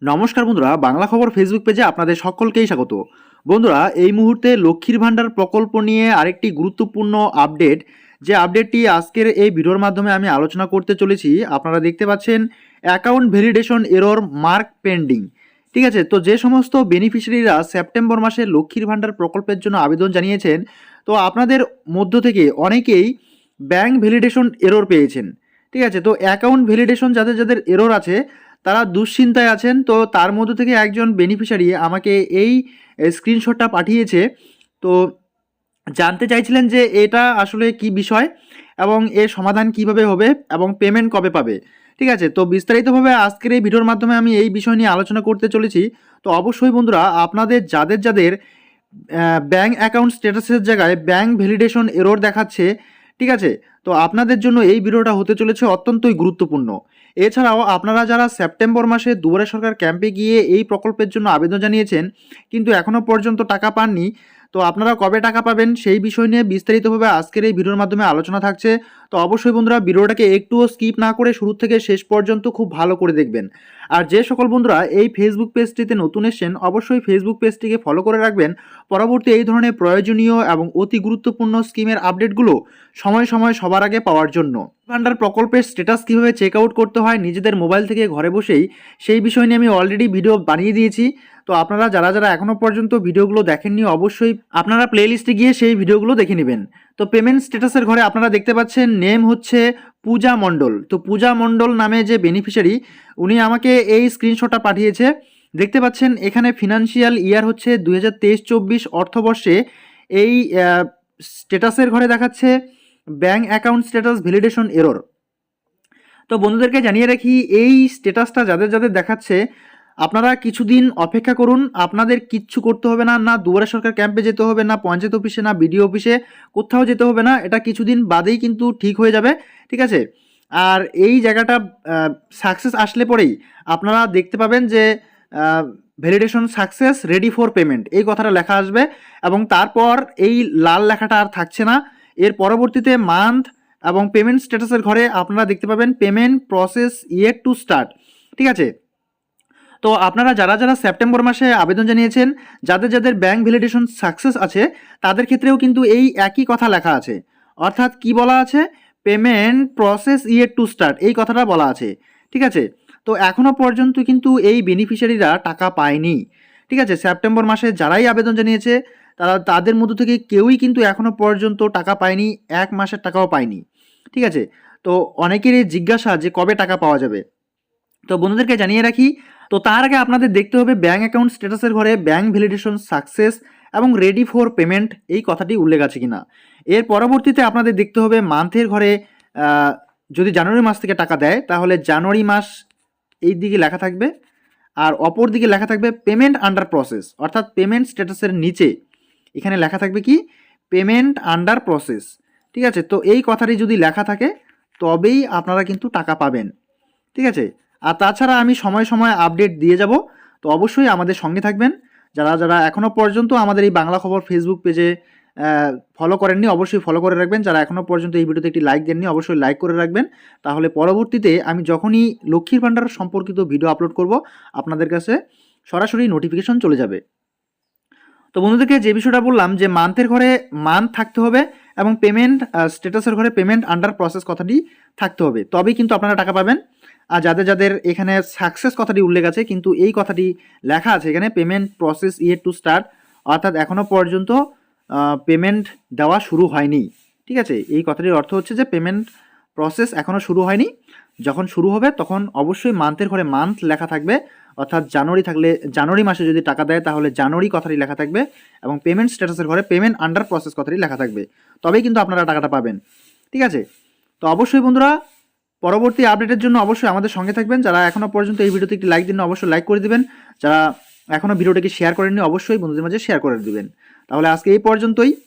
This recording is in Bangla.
নমস্কার বন্ধুরা, বাংলা খবর ফেসবুক পেজে আপনাদের সকলকেই স্বাগত। বন্ধুরা, এই মুহূর্তে লক্ষ্মীর ভাণ্ডার প্রকল্প নিয়ে আরেকটি গুরুত্বপূর্ণ আপডেট, যে আপডেটটি আজকের এই ভিডিওর মাধ্যমে আমি আলোচনা করতে চলেছি। আপনারা দেখতে পাচ্ছেন account validation error mark pending. ঠিক আছে, তো যে সমস্ত বেনিফিশিয়ারিরা সেপ্টেম্বর মাসে লক্ষ্মীর ভাণ্ডার প্রকল্পের জন্য আবেদন জানিয়েছেন, তো আপনাদের মধ্য থেকে অনেকেই ব্যাংক ভ্যালিডেশন এরর পেয়েছেন। ঠিক আছে, তো অ্যাকাউন্ট ভ্যালিডেশন যাদের যাদের এরর আছে তারা দুশ্চিন্তায় আছেন। তো তার মধ্য থেকে একজন বেনিফিশিয়ারি আমাকে এই স্ক্রিনশটটা পাঠিয়েছে। তো জানতে চাইছিলেন যে এটা আসলে কি বিষয় এবং এর সমাধান কিভাবে হবে এবং পেমেন্ট কবে পাবে। ঠিক আছে, তো বিস্তারিতভাবে আজকের এই ভিডিওর মাধ্যমে আমি এই বিষয় নিয়ে আলোচনা করতে চলেছি। তো অবশ্যই বন্ধুরা, আপনাদের যাদের যাদের ব্যাঙ্ক অ্যাকাউন্ট স্ট্যাটাসের জায়গায় ব্যাঙ্ক ভ্যালিডেশন এরর দেখাচ্ছে, ঠিক আছে, তো আপনাদের জন্য এই ভিডিওটা হতে চলেছে অত্যন্তই গুরুত্বপূর্ণ। এছাড়াও আপনারা যারা সেপ্টেম্বর মাসে দুয়ারে সরকার ক্যাম্পে গিয়ে এই প্রকল্পের জন্য আবেদন জানিয়েছেন কিন্তু এখনও পর্যন্ত টাকা পাননি, তো আপনারা কবে টাকা পাবেন সেই বিষয় নিয়ে বিস্তারিতভাবে আজকের এই ভিডিওর মাধ্যমে আলোচনা থাকছে। তো অবশ্যই বন্ধুরা, ভিডিওটাকে একটুও স্কিপ না করে শুরু থেকে শেষ পর্যন্ত খুব ভালো করে দেখবেন। আর যে সকল বন্ধুরা এই ফেসবুক পেজটিতে নতুন এসেছেন, অবশ্যই ফেসবুক পেজটিকে ফলো করে রাখবেন পরবর্তী এই ধরনের প্রয়োজনীয় এবং অতি গুরুত্বপূর্ণ স্কিমের আপডেটগুলো সময় সময় সবার আগে পাওয়ার জন্য। ভান্ডার প্রকল্পের স্ট্যাটাস কীভাবে চেক আউট করতে হয় নিজেদের মোবাইল থেকে ঘরে বসেই, সেই বিষয় নিয়ে আমি অলরেডি ভিডিও বানিয়ে দিয়েছি। তো আপনারা যারা যারা এখনও পর্যন্ত ভিডিওগুলো দেখেননি, অবশ্যই আপনারা প্লেলিস্টে গিয়ে সেই ভিডিওগুলো দেখে নেবেন। তো পেমেন্ট স্ট্যাটাসের ঘরে আপনারা দেখতে পাচ্ছেন নেম হচ্ছে পূজা মণ্ডল। তো পূজা মণ্ডল নামে যে বেনিফিশিয়ারি, উনি আমাকে এই স্ক্রিনশটটা পাঠিয়েছে। দেখতে পাচ্ছেন এখানে ফিনান্সিয়াল ইয়ার হচ্ছে 2023-24 অর্থবর্ষে এই স্ট্যাটাসের ঘরে দেখাচ্ছে bank account status validation error. তো বন্ধুদেরকে জানিয়ে রাখি, এই স্ট্যাটাসটা যাদের যাদের দেখাচ্ছে আপনারা কিছুদিন অপেক্ষা করুন। আপনাদের কিচ্ছু করতে হবে না, না দুয়ারে সরকার ক্যাম্পে যেতে হবে, না পঞ্চায়েত অফিসে, না বিডিও অফিসে, কোথাও যেতে হবে না। এটা কিছুদিন বাদেই কিন্তু ঠিক হয়ে যাবে। ঠিক আছে, আর এই জায়গাটা সাকসেস আসলে পরেই আপনারা দেখতে পাবেন যে validation success ready for payment এই কথাটা লেখা আসবে এবং তারপর এই লাল লেখাটা আর থাকছে না। এর পরবর্তীতে মান্থ এবং পেমেন্ট স্ট্যাটাসের ঘরে আপনারা দেখতে পাবেন payment process yet to start. ঠিক আছে, তো আপনারা যারা যারা সেপ্টেম্বর মাসে আবেদন জানিয়েছেন, যাদের যাদের ব্যাঙ্ক ভ্যালিডেশন সাকসেস আছে, তাদের ক্ষেত্রেও কিন্তু এই একই কথা লেখা আছে। অর্থাৎ কি বলা আছে, payment process yet to start এই কথাটা বলা আছে। ঠিক আছে, তো এখনও পর্যন্ত কিন্তু এই বেনিফিশিয়ারিরা টাকা পায়নি। ঠিক আছে, সেপ্টেম্বর মাসে যারাই আবেদন জানিয়েছে তাদের মধ্য থেকে কেউই কিন্তু এখনও পর্যন্ত টাকা পায়নি, এক মাসের টাকাও পায়নি। ঠিক আছে, তো অনেকেরই জিজ্ঞাসা যে কবে টাকা পাওয়া যাবে। তো বন্ধুদেরকে জানিয়ে রাখি, তো তার আগে আপনাদের দেখতে হবে ব্যাঙ্ক অ্যাকাউন্ট স্ট্যাটাসের ঘরে ব্যাঙ্ক ভ্যালিডেশন সাকসেস এবং রেডি ফর পেমেন্ট এই কথাটি উল্লেখ আছে কিনা। এর পরবর্তীতে আপনাদের দেখতে হবে মান্থের ঘরে যদি জানুয়ারি মাস থেকে টাকা দেয় তাহলে জানুয়ারি মাস এই দিকে লেখা থাকবে, আর অপর দিকে লেখা থাকবে পেমেন্ট আন্ডার প্রসেস। অর্থাৎ পেমেন্ট স্ট্যাটাসের নিচে এখানে লেখা থাকবে কি, পেমেন্ট আন্ডার প্রসেস। ঠিক আছে, তো এই কথাটি যদি লেখা থাকে তবেই আপনারা কিন্তু টাকা পাবেন। ঠিক আছে, আর তাছাড়া আমি সময় সময় আপডেট দিয়ে যাব। তো অবশ্যই আমাদের সঙ্গে থাকবেন। যারা যারা এখনও পর্যন্ত আমাদের এই বাংলা খবর ফেসবুক পেজে ফলো করেননি, অবশ্যই ফলো করে রাখবেন। যারা এখনও পর্যন্ত এই ভিডিওতে একটি লাইক দেননি, অবশ্যই লাইক করে রাখবেন। তাহলে পরবর্তীতে আমি যখনই লক্ষ্মীর ভাণ্ডার সম্পর্কিত ভিডিও আপলোড করব আপনাদের কাছে সরাসরি নোটিফিকেশন চলে যাবে। তো বন্ধুদেরকে যে বিষয়টা বললাম যে মান্থের ঘরে মান্থ থাকতে হবে এবং পেমেন্ট স্ট্যাটাসের ঘরে পেমেন্ট আন্ডার প্রসেস কথাটি থাকতে হবে, তবেই কিন্তু আপনারা টাকা পাবেন। আর যাদের যাদের এখানে সাকসেস কথাটি উল্লেখ আছে কিন্তু এই কথাটি লেখা আছে এখানে payment process yet to start, অর্থাৎ এখনও পর্যন্ত পেমেন্ট দেওয়া শুরু হয়নি। ঠিক আছে, এই কথাটির অর্থ হচ্ছে যে পেমেন্ট প্রসেস এখনও শুরু হয়নি। যখন শুরু হবে তখন অবশ্যই মান্থের ঘরে মান্থ লেখা থাকবে। অর্থাৎ জানুয়ারি থাকলে জানুয়ারি মাসে যদি টাকা দেয় তাহলে জানুয়ারি কথাটি লেখা থাকবে এবং পেমেন্ট স্ট্যাটাসের ঘরে পেমেন্ট আন্ডার প্রসেস কথাটি লেখা থাকবে, তবেই কিন্তু আপনারা টাকাটা পাবেন। ঠিক আছে, তো অবশ্যই বন্ধুরা পরবর্তী আপডেটের জন্য অবশ্যই আমাদের সঙ্গে থাকবেন। যারা এখনও পর্যন্ত এই ভিডিওতে একটি লাইক দিন, অবশ্যই লাইক করে দিবেন। যারা এখনও ভিডিওটাকে শেয়ার করেননি অবশ্যই বন্ধুদের মাঝে শেয়ার করে দিবেন। তাহলে আজকে এই পর্যন্তই।